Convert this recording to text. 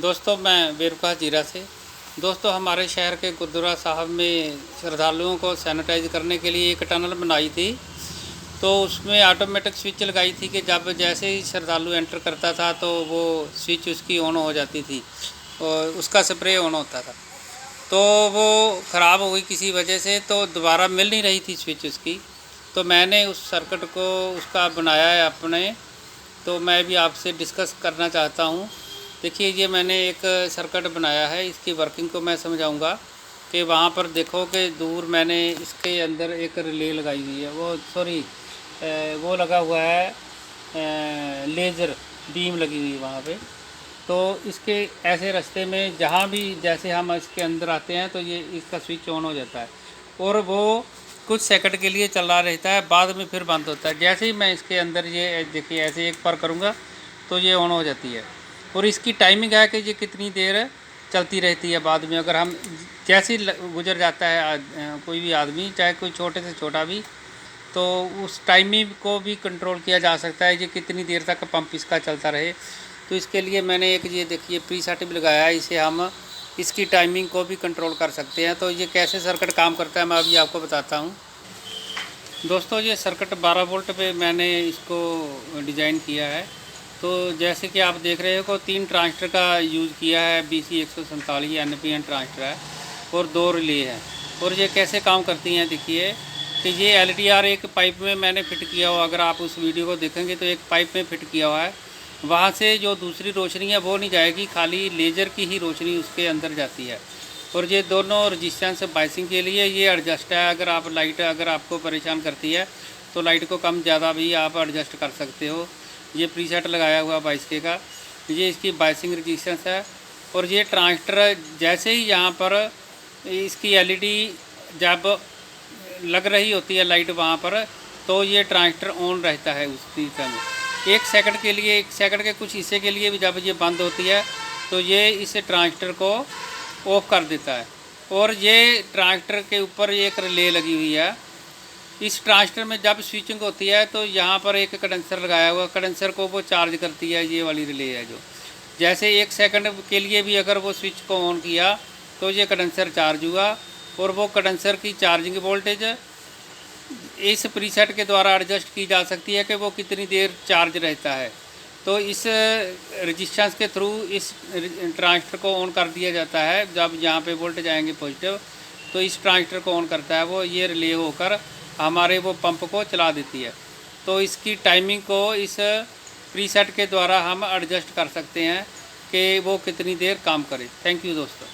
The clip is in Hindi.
दोस्तों मैं बेरुखा जीरा से। दोस्तों हमारे शहर के गुरुद्वारा साहब में श्रद्धालुओं को सैनिटाइज करने के लिए एक टनल बनाई थी। तो उसमें ऑटोमेटिक स्विच लगाई थी कि जब जैसे ही श्रद्धालु एंटर करता था तो वो स्विच उसकी ऑन हो जाती थी और उसका स्प्रे ऑन होता था। तो वो ख़राब हो गई किसी वजह से, तो दोबारा मिल नहीं रही थी स्विच उसकी। तो मैंने उस सर्किट को उसका बनाया है अपने, तो मैं भी आपसे डिस्कस करना चाहता हूँ। देखिए ये मैंने एक सर्किट बनाया है, इसकी वर्किंग को मैं समझाऊंगा। कि वहाँ पर देखो कि दूर मैंने इसके अंदर एक रिले लगाई हुई है, वो लगा हुआ है लेज़र बीम लगी हुई है वहाँ पे। तो इसके ऐसे रास्ते में जहाँ भी जैसे हम इसके अंदर आते हैं तो ये इसका स्विच ऑन हो जाता है और वो कुछ सेकंड के लिए चला रहता है, बाद में फिर बंद होता है। जैसे ही मैं इसके अंदर ये देखिए ऐसे एक बार करूँगा तो ये ऑन हो जाती है। और इसकी टाइमिंग है कि ये कितनी देर चलती रहती है। बाद में अगर हम जैसे ही गुजर जाता है कोई भी आदमी, चाहे कोई छोटे से छोटा भी, तो उस टाइमिंग को भी कंट्रोल किया जा सकता है, ये कितनी देर तक पंप इसका चलता रहे। तो इसके लिए मैंने एक ये देखिए प्रीसेट भी लगाया है, इसे हम इसकी टाइमिंग को भी कंट्रोल कर सकते हैं। तो ये कैसे सर्किट काम करता है मैं अभी आपको बताता हूँ। दोस्तों ये सर्किट 12 वोल्ट पे मैंने इसको डिज़ाइन किया है। तो जैसे कि आप देख रहे हो 3 ट्रांजिस्टर का यूज़ किया है, BC147 NPN ट्रांजिस्टर है और 2 रिले है। और ये कैसे काम करती हैं देखिए कि ये LDR एक पाइप में मैंने फिट किया हुआ, अगर आप उस वीडियो को देखेंगे तो एक पाइप में फिट किया हुआ है। वहाँ से जो दूसरी रोशनी है वो नहीं जाएगी, खाली लेज़र की ही रोशनी उसके अंदर जाती है। और ये दोनों रजिस्टेंस बाइसिंग के लिए ये एडजस्ट है। अगर आप लाइट अगर आपको परेशान करती है तो लाइट को कम ज़्यादा भी आप एडजस्ट कर सकते हो। ये प्रीसेट लगाया हुआ 22K का, ये इसकी बाइसिंग रजिस्टेंस है। और ये ट्रांजिस्टर जैसे ही यहाँ पर इसकी LED जब लग रही होती है लाइट वहाँ पर, तो ये ट्रांजिस्टर ऑन रहता है उस दिशा में। 1 सेकंड के लिए, 1 सेकंड के कुछ हिस्से के लिए भी जब ये बंद होती है तो ये इस ट्रांजिस्टर को ऑफ कर देता है। और ये ट्रांजिस्टर के ऊपर एक रिले लगी हुई है। इस ट्रांजिस्टर में जब स्विचिंग होती है तो यहाँ पर एक कंडेंसर लगाया हुआ, कंडेंसर को वो चार्ज करती है, ये वाली रिले है। जो जैसे 1 सेकंड के लिए भी अगर वो स्विच को ऑन किया तो ये कंडेंसर चार्ज हुआ और वो कंडेंसर की चार्जिंग वोल्टेज इस प्रीसेट के द्वारा एडजस्ट की जा सकती है कि वो कितनी देर चार्ज रहता है। तो इस रजिस्टेंस के थ्रू इस ट्रांजिस्टर को ऑन कर दिया जाता है। जब यहाँ पे वोल्टेज आएंगे पॉजिटिव तो इस ट्रांजिस्टर को ऑन करता है वो, ये रिले होकर हमारे वो पंप को चला देती है। तो इसकी टाइमिंग को इस प्रीसेट के द्वारा हम एडजस्ट कर सकते हैं कि वो कितनी देर काम करे। थैंक यू दोस्तों।